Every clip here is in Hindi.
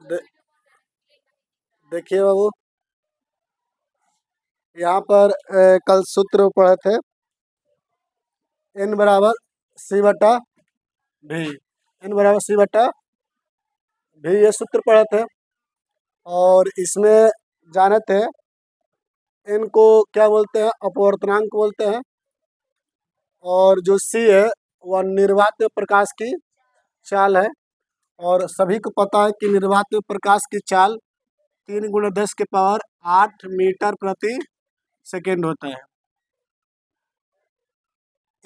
दे, देखिए बाबू, यहाँ पर कल सूत्र पढ़े थे। n बराबर c बटा भी, n बराबर c बटा भी, ये सूत्र पढ़े थे। और इसमें जाने थे n को क्या बोलते हैं, अपवर्तनांक बोलते हैं। और जो c है वह निर्वात प्रकाश की चाल है। और सभी को पता है कि निर्वात प्रकाश की चाल 3 × 10⁸ मीटर प्रति सेकेंड होता है।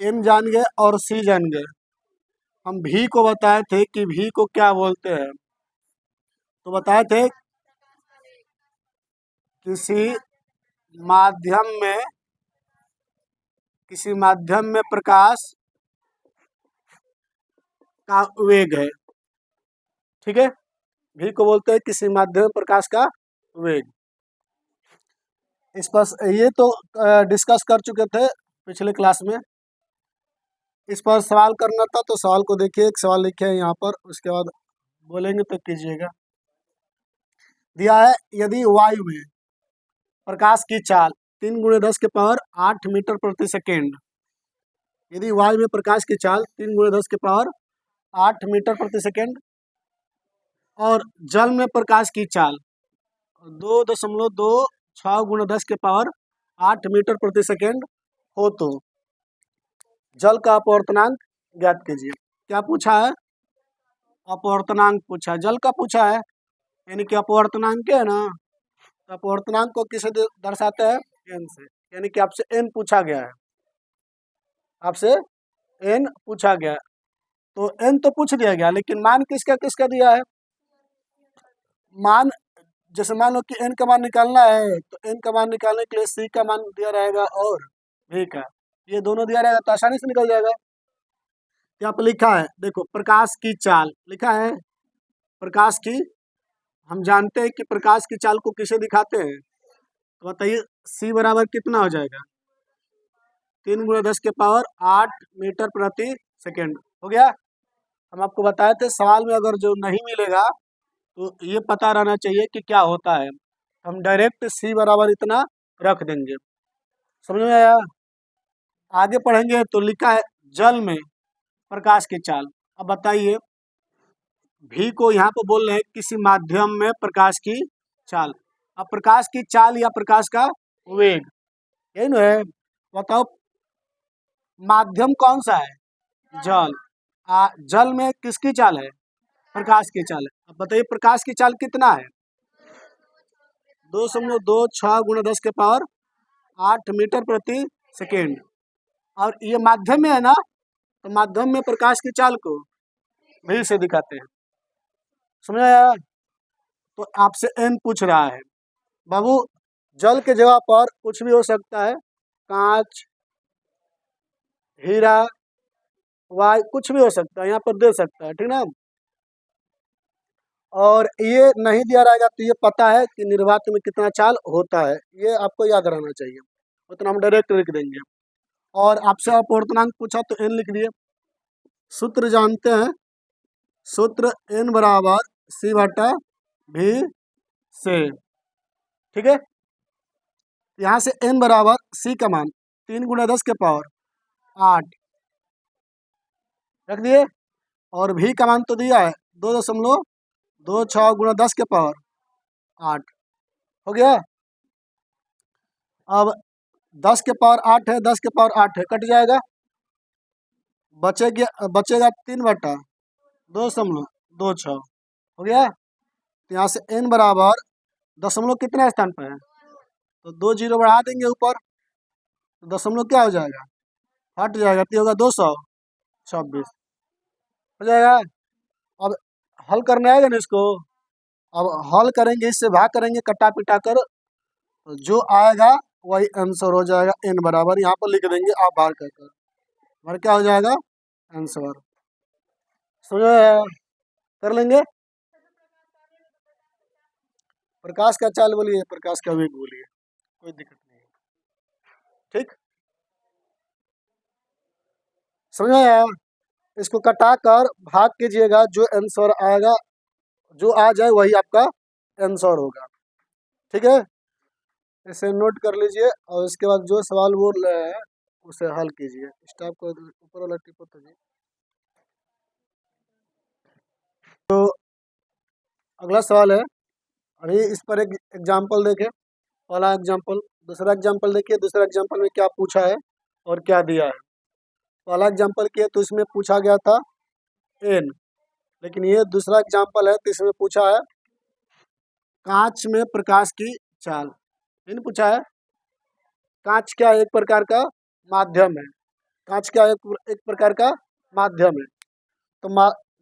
m जान गए और c जान गए। हम भी को बताए थे कि भी को क्या बोलते हैं, तो बताए थे किसी माध्यम में प्रकाश का वेग है। ठीक है, भी को बोलते हैं किसी माध्यम में प्रकाश का वेग। इस पर ये तो डिस्कस कर चुके थे पिछले क्लास में। इस पर सवाल करना था तो सवाल को देखिए, एक सवाल लिखे हैं यहाँ पर, उसके बाद बोलेंगे तो कीजिएगा। दिया है, यदि वायु में प्रकाश की चाल 3 × 10⁸ मीटर प्रति सेकेंड, यदि वायु में प्रकाश की चाल 3 × 10⁸ मीटर प्रति सेकेंड और जल में प्रकाश की चाल 2.26 × 10⁸ मीटर प्रति सेकेंड हो तो जल का अपवर्तनांक ज्ञात कीजिए। क्या पूछा है? अपवर्तनांक पूछा है, जल का पूछा है, यानी कि अपवर्तनांक क्या है ना, तो अपवर्तनांक को किसे दर्शाते हैं? n से, यानी कि आपसे n पूछा गया है, आपसे n पूछा गया है। तो n तो पूछ दिया गया, लेकिन मान किसका किसका दिया है? मान जैसे मान लो कि n का मान निकालना है, तो n का मान निकालने के लिए c का मान दिया रहेगा और v का, ये दोनों दिया रहेगा तो आसानी से निकल जाएगा। यहाँ पर लिखा है, देखो, प्रकाश की चाल लिखा है। प्रकाश की, हम जानते हैं कि प्रकाश की चाल को किसे दिखाते हैं, तो बताइए c बराबर कितना हो जाएगा? 3 × 10⁸ मीटर प्रति सेकेंड हो गया। हम आपको बताए थे सवाल में अगर जो नहीं मिलेगा तो ये पता रहना चाहिए कि क्या होता है, हम डायरेक्ट c बराबर इतना रख देंगे। समझ में आया? आगे पढ़ेंगे तो लिखा है जल में प्रकाश की चाल। अब बताइए, भी को यहाँ पर बोल रहे हैं किसी माध्यम में प्रकाश की चाल। अब प्रकाश की चाल या प्रकाश का वेग, यही ना है? बताओ माध्यम कौन सा है? जल। जल में किसकी चाल है? प्रकाश की चाल है। अब बताइए प्रकाश की चाल कितना है? 2.26 × 10⁸ मीटर प्रति सेकेंड। और ये माध्यम में है ना, तो माध्यम में प्रकाश की चाल को भी से दिखाते हैं। समझ आया? तो आपसे n पूछ रहा है बाबू, जल के जगह पर कुछ भी हो सकता है, कांच, हीरा, वायु, कुछ भी हो सकता है, यहाँ पर दे सकता है, ठीक ना। और ये नहीं दिया रहेगा तो ये पता है कि निर्वात में कितना चाल होता है, ये आपको याद रहना चाहिए, उतना हम डायरेक्ट लिख देंगे। और आपसे अपवर्तनांक पूछा तो n लिख दिए। सूत्र जानते हैं, सूत्र n बराबर c बटा भी से। ठीक है, यहाँ से n बराबर c का मान 3 × 10⁸ रख दिए, और भी का मान तो दिया है 2.26 × 10⁸ हो गया। अब 10⁸ है, 10⁸ है, कट जाएगा, बचेगा 3/2.26 हो गया। तो यहाँ से n बराबर दशमलव कितने स्थान पर है, तो 2 जीरो बढ़ा देंगे ऊपर, तो दशमलव क्या हो जाएगा? हट जाएगा, तो होगा 226 हो जाएगा। अब हल करने आएगा ना इसको, अब हल करेंगे, इससे भाग करेंगे कटा पिटा कर, तो जो आएगा वही आंसर हो जाएगा। n बराबर यहाँ पर लिख देंगे, आप भाग कर हमारा क्या हो जाएगा? आंसर। समझ कर लेंगे। प्रकाश का चाल बोलिए, प्रकाश का वेग बोलिए, कोई दिक्कत नहीं। ठीक, समझ आया? इसको कटा कर भाग कीजिएगा, जो आंसर आएगा, जो आ जाए वही आपका आंसर होगा। ठीक है, इसे नोट कर लीजिए और इसके बाद जो सवाल बोल रहे हैं उसे हल कीजिए। स्टॉप को ऊपर वाला टिपो तो जी। तो अगला सवाल है, अभी इस पर एक एग्जाम्पल देखें। पहला एग्जाम्पल, दूसरा एग्जाम्पल देखिए, दूसरा एग्जाम्पल में क्या पूछा है और क्या दिया है। पहला एग्जाम्पल किया तो इसमें पूछा गया था एन, लेकिन ये दूसरा एग्जाम्पल है तो इसमें पूछा है कांच में प्रकाश की चाल। इन पूछा है कांच क्या एक प्रकार का माध्यम है, कांच क्या एक प्रकार का माध्यम है। तो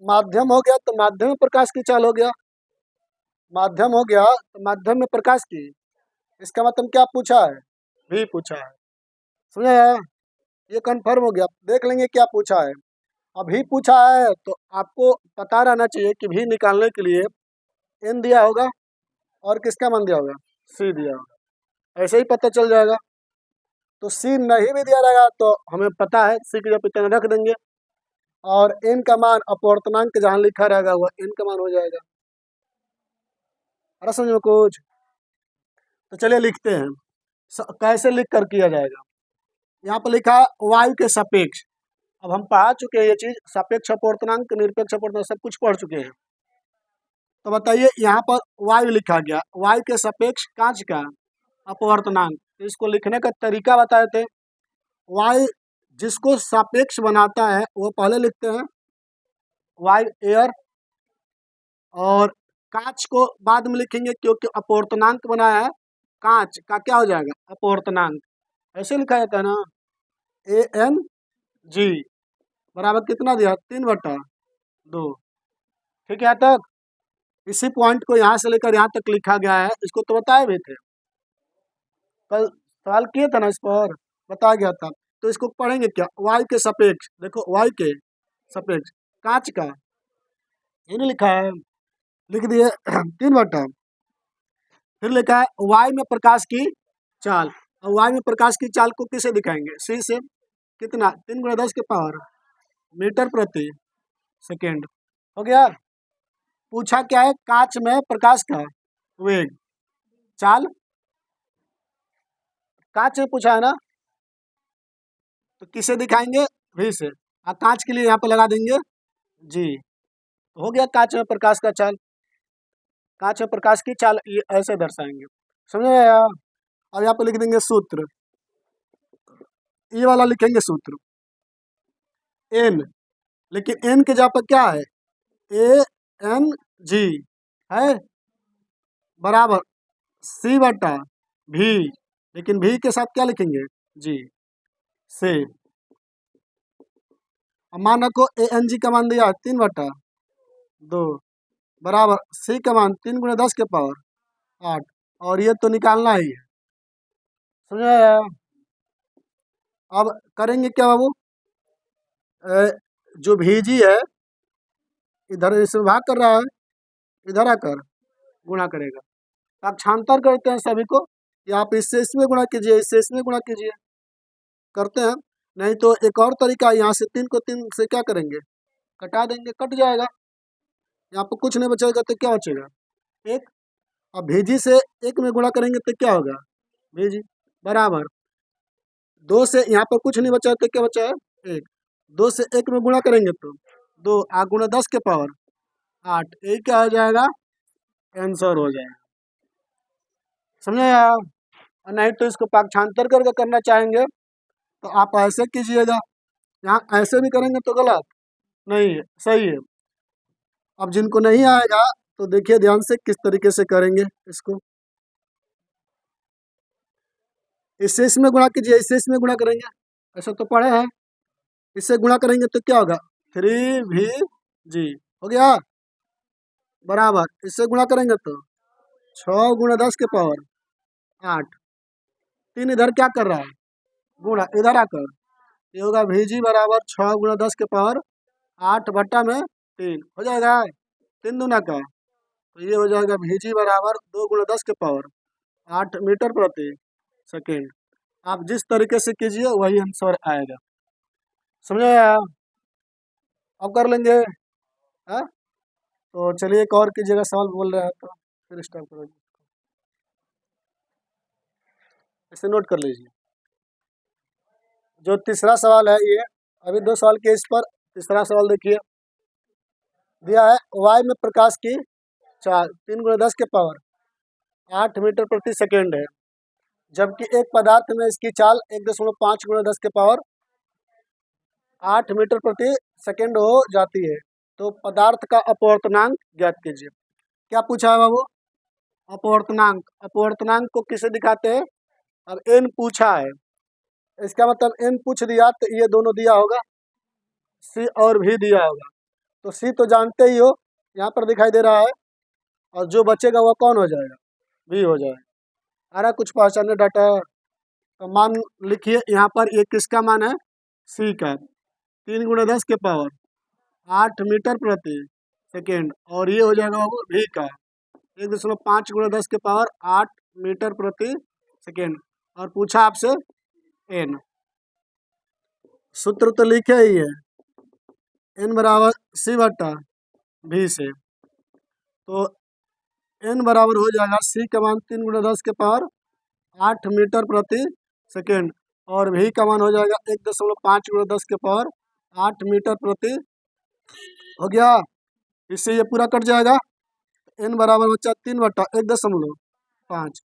माध्यम हो गया तो माध्यम में प्रकाश की चाल हो गया, माध्यम हो गया तो माध्यम में प्रकाश की, इसका मतलब क्या पूछा है, भी पूछा है। समझ आया, ये कंफर्म हो गया। देख लेंगे क्या पूछा है। अभी पूछा है तो आपको पता रहना चाहिए कि भी निकालने के लिए एन दिया होगा और किसका मान दिया होगा, सी दिया होगा, ऐसे ही पता चल जाएगा। तो सी नहीं भी दिया रहेगा तो हमें पता है सी की जगह पे रख देंगे और एन का मान अपवर्तनांक जहाँ लिखा रहेगा वह एन का मान हो जाएगा। अरे समझो कुछ, तो चलिए लिखते हैं। कैसे लिख कर किया जाएगा। यहाँ पर लिखा है वायु के सापेक्ष। अब हम पढ़ा चुके हैं ये चीज, सापेक्ष अपवर्तनांक निरपेक्ष अपवर्तनांक सब कुछ पढ़ चुके हैं। तो बताइए यहाँ पर वायु लिखा गया, वायु के सापेक्ष कांच का अपवर्तनांक, इसको लिखने का तरीका बताए थे। वायु जिसको सापेक्ष बनाता है वो पहले लिखते हैं वायु एयर, और कांच को बाद में लिखेंगे क्योंकि अपवर्तनांक बनाया है, कांच का क्या हो जाएगा अपवर्तनांक, ऐसे लिखा जाता है ना, ए एन जी बराबर कितना दिया 3/2। ठीक है, यहाँ तक इसी पॉइंट को यहाँ से लेकर यहाँ तक लिखा गया है, इसको तो बताए भी थे, कल सवाल किए थे ना इस पर, बताया गया था। तो इसको पढ़ेंगे क्या, वायु के सापेक्ष, देखो वायु के सापेक्ष कांच का, ये नहीं लिखा है, लिख दिए 3/, फिर लिखा है वायु में प्रकाश की चाल। और वायु में प्रकाश की चाल को किसे दिखाएंगे, सी से, कितना 3 × 10 के पावर मीटर प्रति सेकेंड। हो गया। पूछा क्या है, कांच में प्रकाश का वेग, चाल, कांच में पूछा है ना, तो किसे दिखाएंगे, भी से, और कांच के लिए यहाँ पे लगा देंगे जी। तो हो गया कांच में प्रकाश का चाल, कांच में प्रकाश की चाल ये ऐसे दर्शाएंगे। समझ में आया। अब यहाँ पे लिख देंगे सूत्र, ये वाला लिखेंगे सूत्र एन, लेकिन एन के जगह पर क्या है, ए एन जी है बराबर C/V, लेकिन भी के साथ क्या लिखेंगे, जी से। अब मान रखो ए एन जी का मान दिया 3/2 बराबर सी का मान 3 × 10 के पावर 8, और ये तो निकालना ही है। समझा। अब करेंगे क्या बाबू, जो भेजी है इधर इसमें भाग कर रहा है, इधर आकर गुणा करेगा, पाक्षांतर करते हैं सभी को, या आप इससे इसमें गुणा कीजिए, इससे इसमें गुणा कीजिए, करते हैं। नहीं तो एक और तरीका, यहाँ से 3 को 3 से क्या करेंगे, कटा देंगे, कट जाएगा, यहाँ पर कुछ नहीं बचेगा तो क्या बचेगा, एक। अब भेजी से एक में गुणा करेंगे तो क्या होगा, भेजी बराबर 2 से, यहाँ पर कुछ नहीं बचा तो क्या बचा है, एक। 2 से एक में गुणा करेंगे तो 2 × 10 के पावर 8, एक क्या हो जाएगा, आंसर हो जाएगा। समझे यार। और नहीं तो इसको पाक्षांतर करके करना चाहेंगे तो आप ऐसे कीजिएगा, यहाँ ऐसे भी करेंगे तो गलत नहीं है, सही है। अब जिनको नहीं आएगा तो देखिए ध्यान से किस तरीके से करेंगे इसको, इससे इसमें गुणा कीजिए, इससे इसमें गुणा करेंगे, ऐसा तो पढ़े हैं। इससे गुणा करेंगे तो क्या होगा 3VG हो गया बराबर, इससे गुणा करेंगे तो 6 × 10 के पावर 8, 3 इधर क्या कर रहा है, गुणा, इधर आकर ये होगा VG बराबर 6 × 10 के पावर 8/3 हो जाएगा, 3 दूना का, तो ये हो जाएगा VG बराबर 2 × 10 के पावर 8 मीटर प्रति सेकेंड। आप जिस तरीके से कीजिए वही आंसर आएगा। समझे। अब कर लेंगे, हाँ तो चलिए एक और कीजिएगा, सवाल बोल रहा है तो फिर स्टार्ट करो। इसे नोट कर लीजिए। जो तीसरा सवाल है ये, अभी 2 सवाल के इस पर, तीसरा सवाल देखिए। दिया है वायु में प्रकाश की चाल 3 × 10 के पावर 8 मीटर प्रति सेकेंड है, जबकि एक पदार्थ में इसकी चाल 1.5 × 10 के पावर 8 मीटर प्रति सेकेंड हो जाती है। तो पदार्थ का अपवर्तनांक ज्ञात कीजिए। क्या पूछा है बाबू? अपवर्तनांक। अपवर्तनांक को किसे दिखाते हैं? अब एन पूछा है, इसका मतलब एन पूछ दिया तो ये दोनों दिया होगा, सी और भी दिया होगा। तो सी तो जानते ही हो, यहाँ पर दिखाई दे रहा है, और जो बचेगा वह कौन हो जाएगा? भी हो जाएगा। आ रहा कुछ पहचानने डाटा? तो मान लिखिए यहाँ पर, ये किसका मान है? सी का। 3 × 10 के पावर 8 मीटर प्रति सेकेंड, और ये हो जाएगा बाबू भी का 1.5 × 10 के पावर 8 मीटर प्रति सेकेंड। और पूछा आपसे एन। सूत्र तो लिखे ही है, एन बराबर सी बटा भी से। तो एन बराबर हो जाएगा सी का मान 3 × 10 के पावर 8 मीटर प्रति सेकेंड, और भी का मान हो जाएगा 1.5 × 10 के पावर 8 मीटर प्रति। हो गया, इससे ये पूरा कट जाएगा। एन बराबर बच्चा 3/1.5।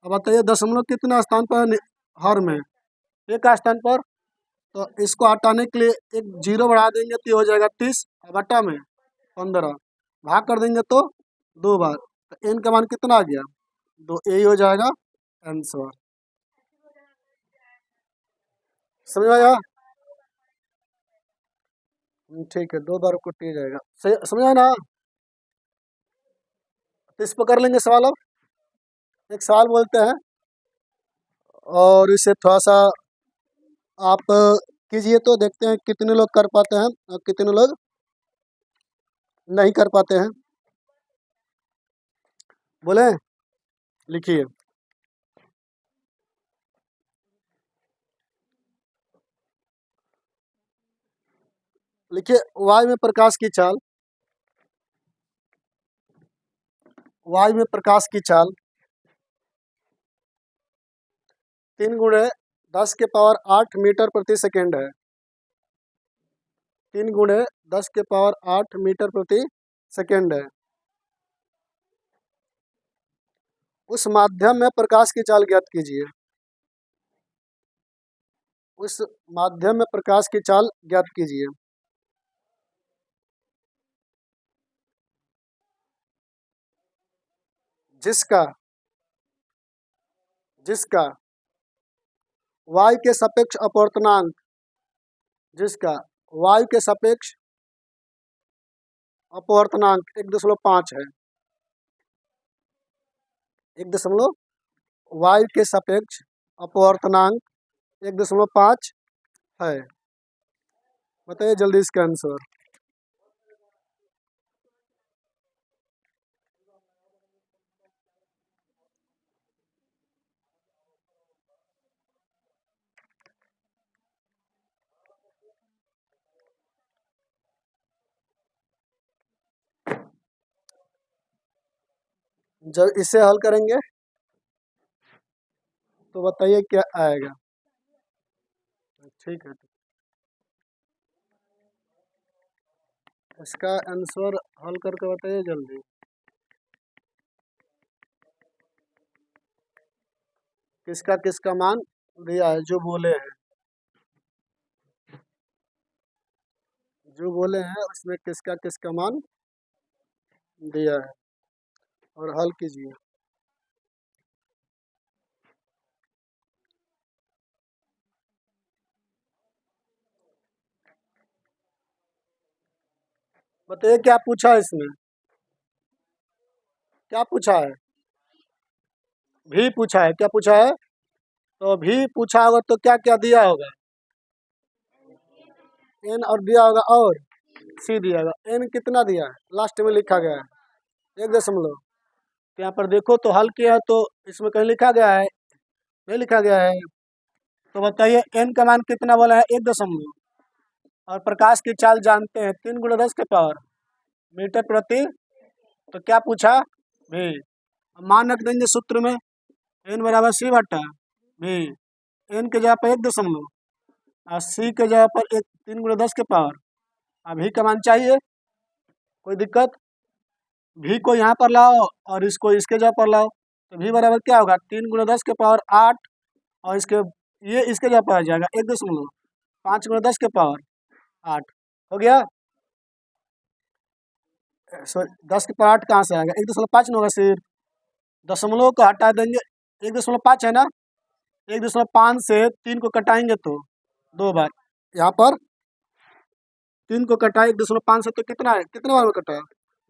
अब बताइए दशमलव कितना स्थान पर हर में? एक स्थान पर। तो इसको हटाने के लिए एक 0 बढ़ा देंगे तो ये हो जाएगा 30, बटा में 15, भाग कर देंगे तो 2 बार। तो एन का मान कितना आ गया? 2। यही हो जाएगा आंसर। समझ में आया? ठीक है, 2 बार को टी जाएगा। समझ आया ना? तो इस पर कर लेंगे सवाल। अब एक सवाल बोलते हैं, और इसे थोड़ा सा आप कीजिए तो देखते हैं कितने लोग कर पाते हैं और कितने लोग नहीं कर पाते हैं। बोले, लिखिए। लिखिए, वायु में प्रकाश की चाल, वायु में प्रकाश की चाल 3 × 10 के पावर 8 मीटर प्रति सेकेंड है। 3 × 10 के पावर 8 मीटर प्रति सेकेंड है। उस माध्यम में प्रकाश की चाल ज्ञात कीजिए। उस माध्यम में प्रकाश की चाल ज्ञात कीजिए। जिसका जिसका वायु के सापेक्ष अपवर्तनांक, जिसका वायु के सापेक्ष अपवर्तनांक 1.5 है। 1 वायु के सापेक्ष अपवर्तनांक 1.5 है। बताइए जल्दी इसका आंसर। जब इसे हल करेंगे तो बताइए क्या आएगा। ठीक है, इसका आंसर हल करके बताइए जल्दी। किसका किसका मान दिया है? जो बोले हैं, जो बोले हैं उसमें किसका किसका मान दिया है, और हल कीजिए। बताइए क्या पूछा है इसमें? क्या पूछा है? भी पूछा है। क्या पूछा है? तो भी पूछा होगा तो क्या क्या दिया होगा? एन और दिया होगा, और सी दिया होगा। एन कितना दिया है? लास्ट में लिखा गया है 1 दशमलव। तो यहाँ पर देखो तो हल किया है तो इसमें कहीं लिखा गया है? नहीं लिखा गया है। तो बताइए एन का मान कितना बोला है? 1 दशमलव। और प्रकाश की चाल जानते हैं 3 × 10 के पावर मीटर प्रति तो क्या पूछा भी। अब मान रख देंगे सूत्र में n बराबर c बटा भी, n के जगह पर 1 दशमलव और c के जगह पर 3 × 10 के पावर। अब v का मान चाहिए, कोई दिक्कत। v को यहाँ पर लाओ और इसको इसके जगह पर लाओ, तो v बराबर क्या होगा 3 × 10 के पावर 8 और ये इसके जगह पर आ जाएगा 1.5 × 10 के पावर 8 हो गया। 10 के पावर 8 कहाँ से आएगा, 1.5 न होगा सिर्फ, दशमलव को हटा देंगे, 1.5 है ना, 1.5 से 3 को कटाएंगे तो 2 बार, यहाँ पर 3 को कटा 1.5 से तो कितना है, कितने बार में कटा,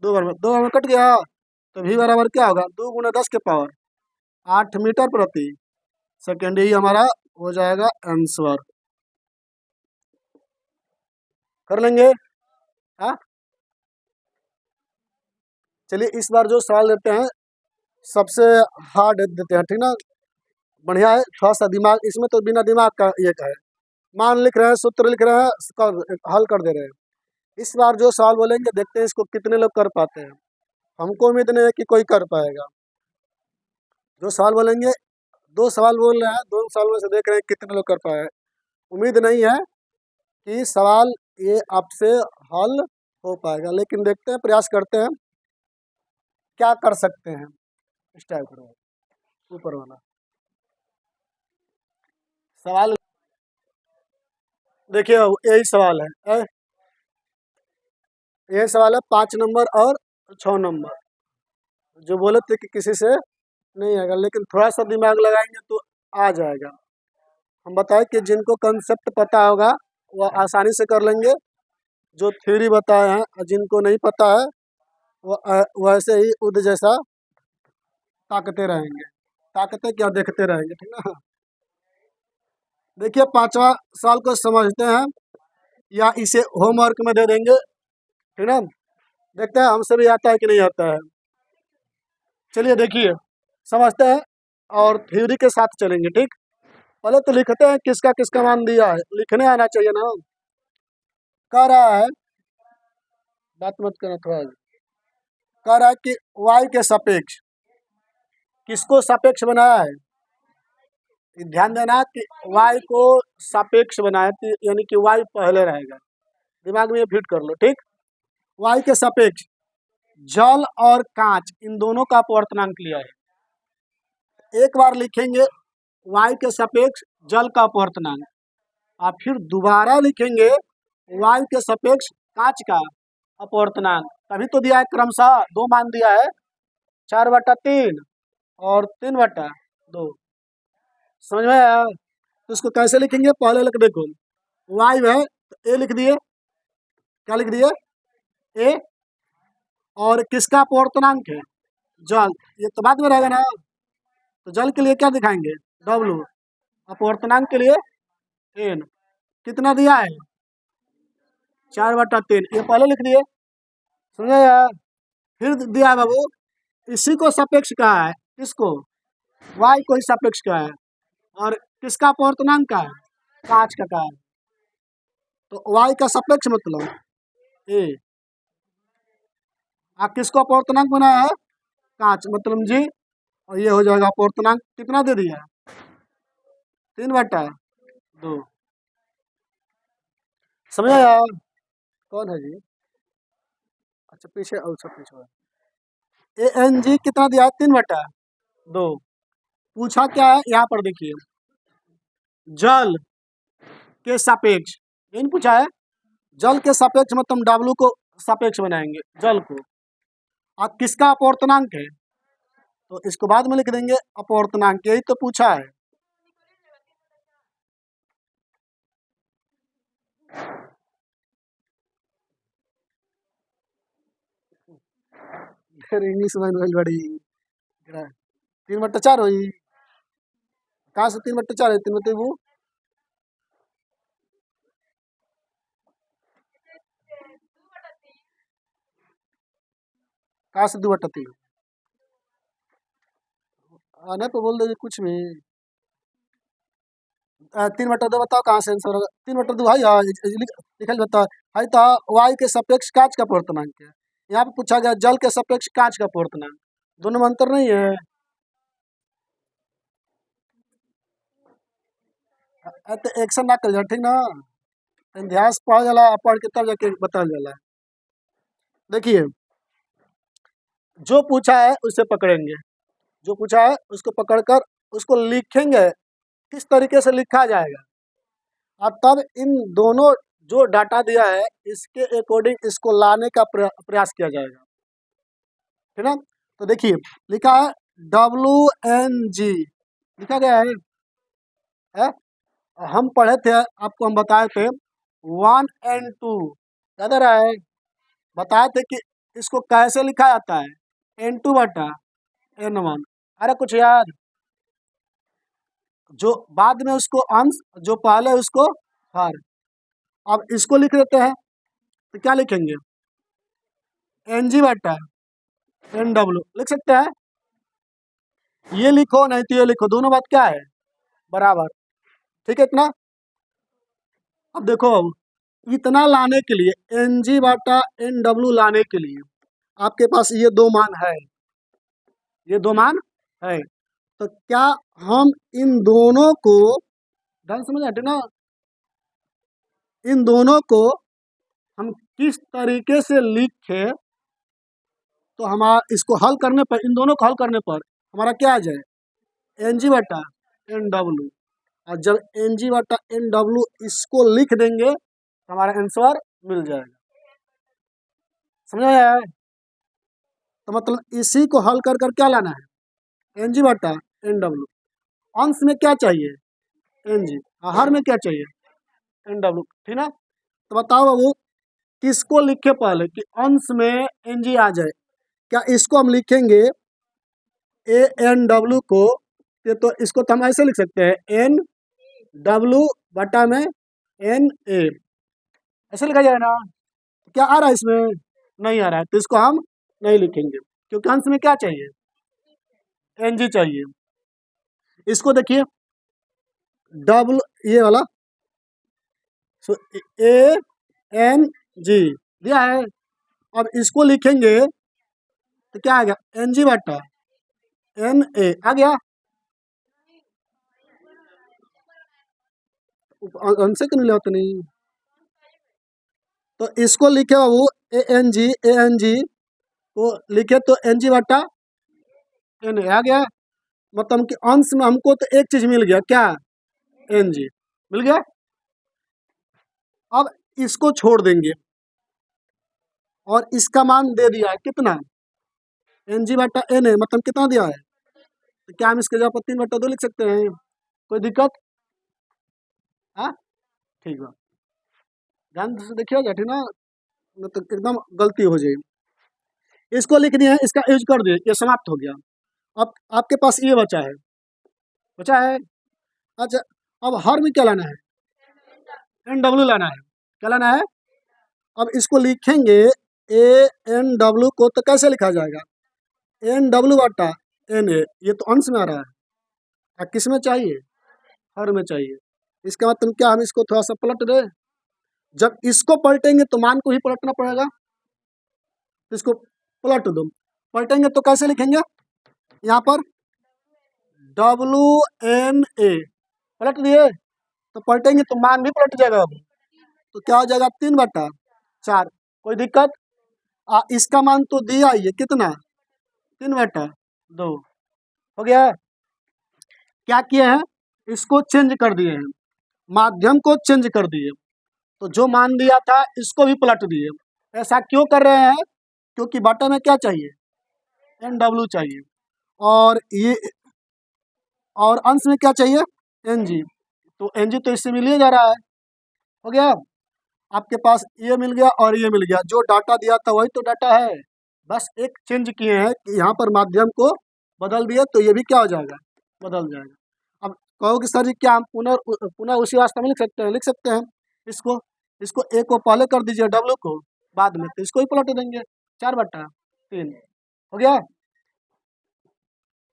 2 बार में, 2 बार में कट गया। तो v बराबर क्या होगा 2 × 10 के पावर 8 मीटर प्रति सेकेंड, यही हमारा हो जाएगा आंसर। कर लेंगे। हाँ चलिए इस बार जो सवाल देते हैं सबसे हार्ड देते हैं, ठीक ना, बढ़िया है, थोड़ा सा दिमाग इसमें तो बिना दिमाग का ये है, मान लिख रहे हैं, सूत्र लिख रहे हैं, हल कर दे रहे हैं। इस बार जो सवाल बोलेंगे देखते हैं इसको कितने लोग कर पाते हैं, हमको उम्मीद नहीं है कि कोई कर पाएगा। जो सवाल बोलेंगे, 2 सवाल बोल रहे हैं, 2 सवाल में से देख रहे हैं कितने लोग कर पाए। उम्मीद नहीं है कि सवाल ये आपसे हल हो पाएगा, लेकिन देखते हैं, प्रयास करते हैं क्या कर सकते हैं। इस टाइप करो ऊपर वाला सवाल देखिए, यही सवाल है, यही सवाल है 5 नंबर और 6 नंबर, जो बोले थे कि किसी से नहीं आएगा, लेकिन थोड़ा सा दिमाग लगाएंगे तो आ जाएगा। हम बताएं कि जिनको कंसेप्ट पता होगा वह आसानी से कर लेंगे, जो थ्योरी बताए हैं, और जिनको नहीं पता है वो वैसे ही उद जैसा ताकते रहेंगे, ताकते क्या देखते रहेंगे, ठीक ना। देखिए 5वां सवाल को समझते हैं या इसे होमवर्क में दे देंगे, ठीक ना, देखते हैं हमसे भी आता है कि नहीं आता है। चलिए देखिए समझते हैं और थ्योरी के साथ चलेंगे, ठीक। पहले तो लिखते हैं किसका किसका मान दिया है, लिखने आना चाहिए ना। कह रहा है, बात मत करना थोड़ा, कह रहा है कि y के सापेक्ष किसको सापेक्ष बनाया है, ध्यान देना कि y को सापेक्ष बनाया, यानी कि y पहले रहेगा, दिमाग में ये फिट कर लो, ठीक। y के सापेक्ष जल और कांच इन दोनों का अपवर्तनांक लिया है। एक बार लिखेंगे y के सापेक्ष जल का अपवर्तनांक, और फिर दोबारा लिखेंगे y के सापेक्ष कांच का अपवर्तनांक, तभी तो दिया है क्रमशः 2 मान दिया है, 4/3 और 3/2। समझ में आया। तो इसको कैसे लिखेंगे, पहले लिख देखो, y है तो a लिख दिए, क्या लिख दिए a, और किसका अपवर्तनांक है जल, ये तो बाद में रहेगा ना, तो जल के लिए क्या दिखाएंगे w, अपवर्तनांक के लिए n, कितना दिया है 4/3, ये पहले लिख दिए, समझे यार। फिर दिया बाबू इसी को सापेक्ष कहा है, किसको, y को ही सापेक्ष कहा है, और किसका अपवर्तनांक का है, कांच का कहा है, तो y का सापेक्ष मतलब a, किसको अपवर्तनांक बनाया है, कांच मतलब जी, और ये हो जाएगा अपवर्तनांक, कितना दे दिया 3/2। समझा यार। कौन है जी, अच्छा पीछे, अच्छा पीछे ए एन जी कितना दिया है 3/2। पूछा क्या है यहाँ पर देखिए, जल के सापेक्ष, यही पूछा है, जल के सापेक्ष मतलब डब्लू को सापेक्ष बनाएंगे जल को, और किसका अपवर्तनांक है, तो इसको बाद में लिख देंगे अपवर्तनांक, यही तो पूछा है। इंग्लिश में बड़ी 3/4 हुई, कहाँ से 3/4 है, 3/2, कहाँ से 2/3, आने तो बोल दीजिए कुछ भी। 3/2 बताओ कहाँ से आंसर होगा, 3/2 है, लिखल बताओ है, तो y के सापेक्ष कांच का अपवर्तनांक है, यहाँ पे पूछा गया जल के सापेक्ष कांच का अपवर्तनांक, दोनों में अंतर नहीं है। तो एक्शन ना कर जा, ठीक ना, इतिहास पढ़ जाला, पढ़ के तब जाके बता जाला। देखिए जो पूछा है उसे पकड़ेंगे, जो पूछा है उसको पकड़कर उसको लिखेंगे, किस तरीके से लिखा जाएगा, और तब इन दोनों जो डाटा दिया है इसके अकॉर्डिंग इसको लाने का प्रयास किया जाएगा, ठीक ना। तो देखिए लिखा है WNG, लिखा गया है? हम पढ़े थे, आपको हम बताए थे 1 and 2, याद आ रहा है? बताए थे कि इसको कैसे लिखा जाता है, N2 बटा N1। अरे कुछ याद, जो बाद में उसको अंश, जो पहले उसको हर। अब इसको लिख देते हैं, तो क्या लिखेंगे, NG बटा NW लिख सकते हैं। ये लिखो नहीं तो ये लिखो, दोनों बात क्या है, बराबर, ठीक है इतना। अब देखो इतना लाने के लिए, NG बटा NW लाने के लिए आपके पास ये दो मान है, ये दो मान है, तो क्या हम इन दोनों को, ध्यान समझ आते ना, इन दोनों को हम किस तरीके से लिखे तो हमारा इसको हल करने पर, इन दोनों को हल करने पर हमारा क्या आ जाए, NG बटा NW। और जब NG बटा NW इसको लिख देंगे तो हमारा आंसर मिल जाएगा, समझ आया है? तो मतलब इसी को हल कर कर क्या लाना है, NG बटा NW। अंश में क्या चाहिए, NG, हर में क्या चाहिए, NW, ठीक ना। तो बताओ बाबू किसको लिखे पहले कि अंश में NG आ जाए, क्या इसको हम लिखेंगे ANW को, ये तो इसको तो हम ऐसे लिख सकते हैं NW बटा में NA, ऐसे लिखा जाए ना। क्या आ रहा है इसमें, नहीं आ रहा है, तो इसको हम नहीं लिखेंगे क्योंकि अंश में क्या चाहिए, NG चाहिए। इसको देखिए डब्लू, ये वाला ANG दिया है, अब इसको लिखेंगे तो क्या आ गया, NG बटा NA आ गया, अंश क्यों नहीं होता नहीं। तो इसको लिखे बाबू ANG को लिखे तो NG बटा NA आ गया, मतलब कि अंश में हमको तो एक चीज मिल गया, क्या, NG मिल गया। अब इसको छोड़ देंगे और इसका मान दे दिया है कितना, NG बटा NA, मतलब कितना दिया है, तो क्या हम इसके जगह पर 3/2 लिख सकते हैं, कोई दिक्कत, हाँ ठीक है, ध्यान से देखिएगा, ठीक ना, मतलब एकदम गलती हो जाएगी। इसको लिखनी है, इसका यूज कर दिए, ये समाप्त हो गया। अब आपके पास ये बचा है, बचा है, अच्छा अब हर में क्या लाना है, NW लाना है, क्या लाना है। अब इसको लिखेंगे ANW को, तो कैसे लिखा जाएगा, NW बटा NA, ये तो अंश में आ रहा है, और किस में चाहिए, हर में चाहिए। इसका मतलब क्या, हम इसको थोड़ा सा पलट दे, जब इसको पलटेंगे तो मान को ही पलटना पड़ेगा, तो इसको पलट दो, पलटेंगे तो कैसे लिखेंगे, यहाँ पर WNA पलट दिए, तो पलटेंगे तो मान भी पलट जाएगा, अब तो क्या हो जाएगा, 3/4, कोई दिक्कत। इसका मान तो दिया ही है, कितना, 3/2 हो गया। क्या किए हैं, इसको चेंज कर दिए हैं, माध्यम को चेंज कर दिए, तो जो मान दिया था इसको भी पलट दिए। ऐसा क्यों कर रहे हैं, क्योंकि बटा में क्या चाहिए, NW चाहिए, और ये, और अंश में क्या चाहिए, NG, तो NG तो इससे मिल ही जा रहा है, हो गया। आपके पास ये मिल गया और ये मिल गया, जो डाटा दिया था वही तो डाटा है, बस एक चेंज किए हैं कि यहाँ पर माध्यम को बदल दिए, तो ये भी क्या हो जाएगा, बदल जाएगा। अब कहो कि सर जी क्या हम पुनः पुनः उसी वास्तव में लिख सकते हैं, लिख सकते हैं। इसको इसको A को पहले कर दीजिए, W को बाद में, तो इसको ही पलट देंगे, 4/3 हो गया।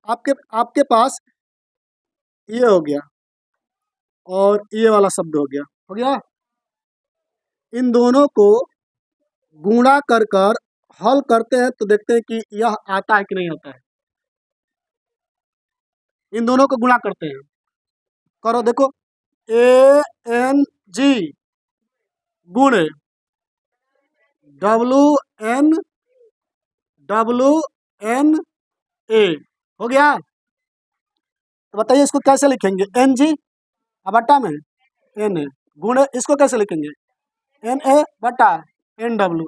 आपके आपके पास ये हो गया और ये वाला शब्द हो गया, हो गया। इन दोनों को गुणा कर कर हल करते हैं तो देखते हैं कि यह आता है कि नहीं आता है। इन दोनों को गुणा करते हैं। करो देखो, ए एन जी गुणे W N W N A हो गया। तो बताइए इसको कैसे लिखेंगे? एन जी बट्टा में एन ए गुणे इसको कैसे लिखेंगे? एन ए बट्टा एन डब्लू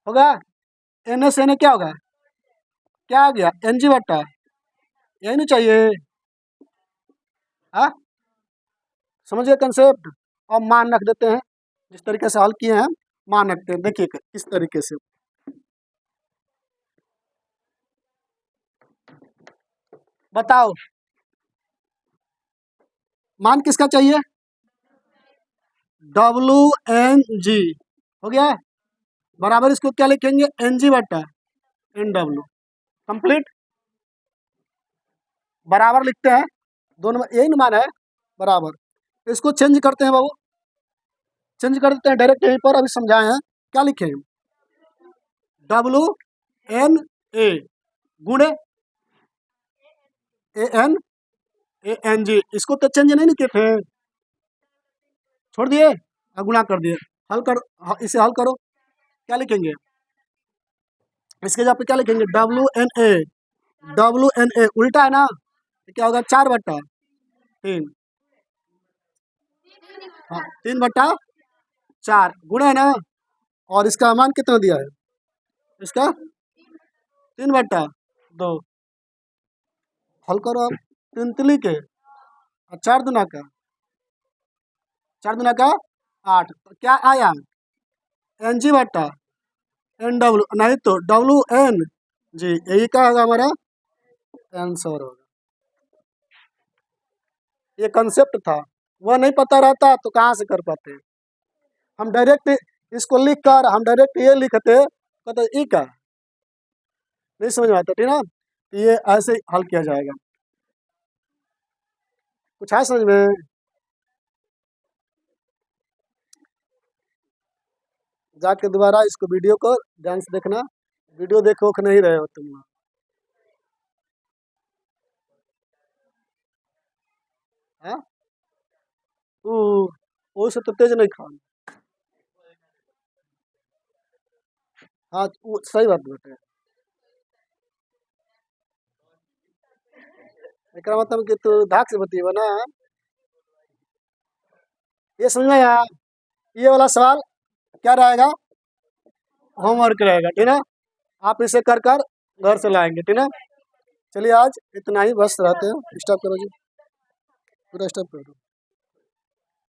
होगा। एन ए से एन ए क्या होगा? क्या आ गया? एन जी बट्टा, यही नहीं चाहिए? हाँ, समझिए कंसेप्ट। अब मान रख देते हैं, जिस तरीके से हल किए हैं मान रखते हैं। देखिए किस तरीके से, बताओ मान किसका चाहिए? डब्लू एन जी हो गया। बराबर इसको क्या लिखेंगे? एन जी बट्टा एन डब्लू। कंप्लीट। बराबर लिखते हैं, दोनों में यही मान है बराबर। तो इसको चेंज करते हैं बाबू, चेंज कर देते हैं डायरेक्ट यहीं पर। अभी समझाए हैं, क्या लिखे? डब्लू एन ए गुणे ए एन ए एन जी। इसको तो चेंज नहीं किए थे, छोड़ दिए और गुणा कर दिए। हल कर, इसे हल करो। क्या लिखेंगे? इसके जगह पे क्या लिखेंगे? W N A, W N A उल्टा है ना, तो क्या होगा? 4/3। हाँ, 3/4 गुणा है ना। और इसका मान कितना दिया है? इसका 3/2। हल करो अब। 3 के और 4 दूना का, 4 दूना का 8। तो क्या आया? एन जी बट्टा एन डब्लू, नहीं तो डब्लू एन जी। यही का होगा हमारा आंसर होगा। ये कंसेप्ट था, वह नहीं पता रहता तो कहाँ से कर पाते? हम डायरेक्ट इसको लिख कर हम डायरेक्ट ये लिखते, कहते ई का नहीं समझ में आता, ठीक ना? तो ये ऐसे हल किया जाएगा। कुछ है समझ में? जाके दोबारा इसको वीडियो को ध्यान से देखना। वीडियो देखो कि नहीं रहे हो तुम लोग। हाँ, वो से तो तेज नहीं खाना। हाँ, सही बात बेटे। एक मतलब कि तू धाक से बती ना। ये समझ में आया? ये वाला सवाल क्या रहेगा? होमवर्क रहेगा, ठीक है? आप इसे कर कर घर से लाएंगे, ठीक है? चलिए आज इतना ही, बस रहते हैं। स्टॉप करो जी, पूरा स्टॉप करो।